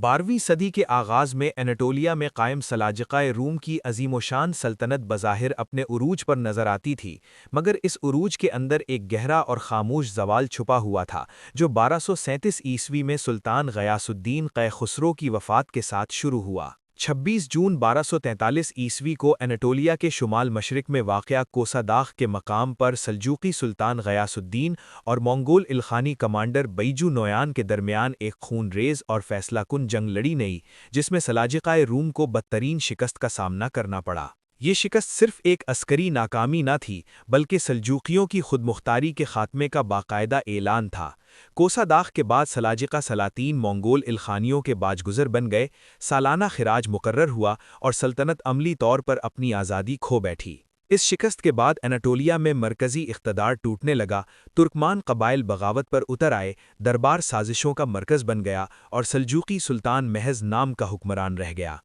12ویں صدی کے آغاز میں اناٹولیا میں قائم سلاجقہ روم کی عظیم و شان سلطنت بظاہر اپنے عروج پر نظر آتی تھی، مگر اس عروج کے اندر ایک گہرا اور خاموش زوال چھپا ہوا تھا، جو 1237 عیسوی میں سلطان غیاث الدین قے خسرو کی وفات کے ساتھ شروع ہوا۔ 26 جون 1243 عیسوی کو اناٹولیا کے شمال مشرق میں واقع کوسہ داغ کے مقام پر سلجوقی سلطان غیاث الدین اور منگول الخانی کمانڈر بیجو نویان کے درمیان ایک خون ریز اور فیصلہ کن جنگ لڑی گئی، جس میں سلاجقہ روم کو بدترین شکست کا سامنا کرنا پڑا۔ یہ شکست صرف ایک عسکری ناکامی نہ تھی، بلکہ سلجوقیوں کی خود مختاری کے خاتمے کا باقاعدہ اعلان تھا۔ کوسہ داغ کے بعد سلاجقہ سلاطین منگول الخانیوں کے باجگزر بن گئے، سالانہ خراج مقرر ہوا اور سلطنت عملی طور پر اپنی آزادی کھو بیٹھی۔ اس شکست کے بعد اناٹولیا میں مرکزی اقتدار ٹوٹنے لگا، ترکمان قبائل بغاوت پر اتر آئے، دربار سازشوں کا مرکز بن گیا اور سلجوقی سلطان محض نام کا حکمران رہ گیا۔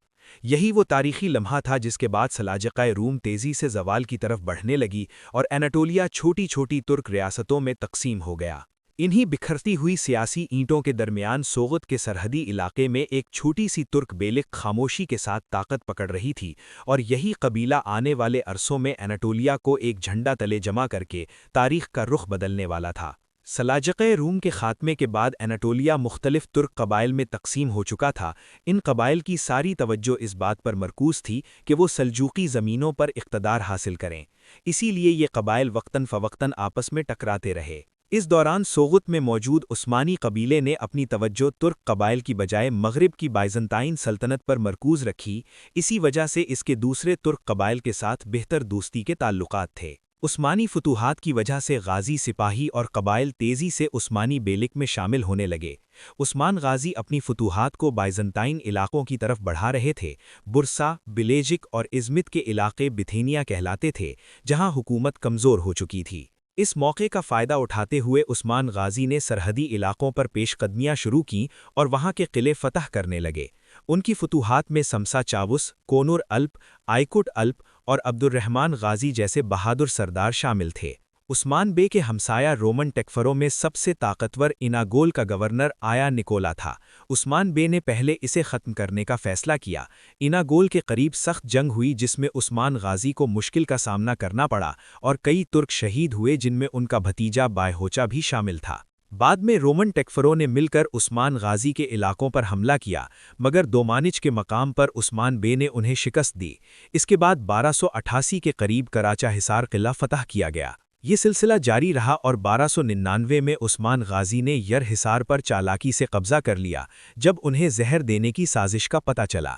یہی وہ تاریخی لمحہ تھا جس کے بعد سلاجقہ روم تیزی سے زوال کی طرف بڑھنے لگی اور اناٹولیا چھوٹی چھوٹی ترک ریاستوں میں تقسیم ہو گیا۔ انہی بکھرتی ہوئی سیاسی اینٹوں کے درمیان سوغد کے سرحدی علاقے میں ایک چھوٹی سی ترک بیلک خاموشی کے ساتھ طاقت پکڑ رہی تھی، اور یہی قبیلہ آنے والے عرصوں میں اناٹولیا کو ایک جھنڈا تلے جمع کر کے تاریخ کا رخ بدلنے والا تھا۔ سلاجقہ روم کے خاتمے کے بعد اناٹولیا مختلف ترک قبائل میں تقسیم ہو چکا تھا۔ ان قبائل کی ساری توجہ اس بات پر مرکوز تھی کہ وہ سلجوقی زمینوں پر اقتدار حاصل کریں، اسی لیے یہ قبائل وقتاً فوقتاً آپس میں ٹکراتے رہے۔ اس دوران سوغد میں موجود عثمانی قبیلے نے اپنی توجہ ترک قبائل کی بجائے مغرب کی بائزنطائن سلطنت پر مرکوز رکھی، اسی وجہ سے اس کے دوسرے ترک قبائل کے ساتھ بہتر دوستی کے تعلقات تھے۔ عثمانی فتوحات کی وجہ سے غازی سپاہی اور قبائل تیزی سے عثمانی بیلک میں شامل ہونے لگے۔ عثمان غازی اپنی فتوحات کو بائزنطائن علاقوں کی طرف بڑھا رہے تھے۔ برسا، بلیجک اور ازمت کے علاقے بتھینیا کہلاتے تھے، جہاں حکومت کمزور ہو چکی تھی۔ اس موقع کا فائدہ اٹھاتے ہوئے عثمان غازی نے سرحدی علاقوں پر پیش قدمیاں شروع کیں اور وہاں کے قلعے فتح کرنے لگے۔ ان کی فتوحات میں سمسا چاوس، کونور الپ، آئیکوٹ الپ اور عبد الرحمن غازی جیسے بہادر سردار شامل تھے۔ عثمان بے کے ہمسایہ رومن ٹیکفروں میں سب سے طاقتور اناگول کا گورنر آیا نکولا تھا۔ عثمان بے نے پہلے اسے ختم کرنے کا فیصلہ کیا۔ اناگول کے قریب سخت جنگ ہوئی جس میں عثمان غازی کو مشکل کا سامنا کرنا پڑا اور کئی ترک شہید ہوئے، جن میں ان کا بھتیجا بائہوچا بھی شامل تھا۔ بعد میں رومن ٹیکفروں نے مل کر عثمان غازی کے علاقوں پر حملہ کیا، مگر دومانچ کے مقام پر عثمان بے نے انہیں شکست دی۔ اس کے بعد 1288 کے قریب کراچا حصار قلعہ فتح کیا گیا۔ یہ سلسلہ جاری رہا اور 1299 میں عثمان غازی نے یر حصار پر چالاکی سے قبضہ کر لیا، جب انہیں زہر دینے کی سازش کا پتہ چلا۔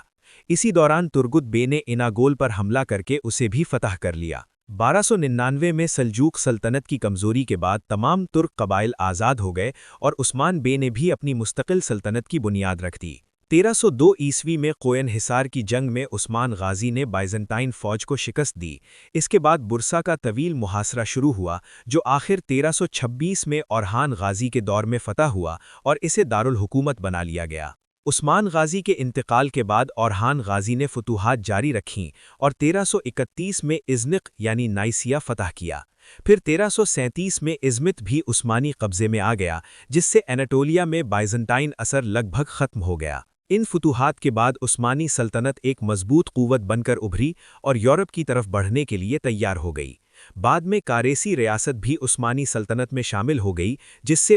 اسی دوران ترگت بے نے اناگول پر حملہ کر کے اسے بھی فتح کر لیا۔ 1299 میں سلجوق سلطنت کی کمزوری کے بعد تمام ترک قبائل آزاد ہو گئے اور عثمان بے نے بھی اپنی مستقل سلطنت کی بنیاد رکھ دی۔ 1302 عیسوی میں قوین حصار کی جنگ میں عثمان غازی نے بائزنطائن فوج کو شکست دی۔ اس کے بعد برسا کا طویل محاصرہ شروع ہوا، جو آخر 1326 میں اورحان غازی کے دور میں فتح ہوا اور اسے دارالحکومت بنا لیا گیا۔ عثمان غازی کے انتقال کے بعد اورحان غازی نے فتوحات جاری رکھیں اور 1331 میں ازنق یعنی نائسیا فتح کیا۔ پھر 1337 میں ازمت بھی عثمانی قبضے میں آ گیا، جس سے اناٹولیا میں بائزنطائن اثر لگ بھگ ختم ہو گیا۔ ان فتوحات کے بعد عثمانی سلطنت ایک مضبوط قوت بن کر ابھری اور یورپ کی طرف بڑھنے کے لیے تیار ہو گئی۔ بعد میں کاریسی ریاست بھی عثمانی سلطنت میں شامل ہو گئی، جس سے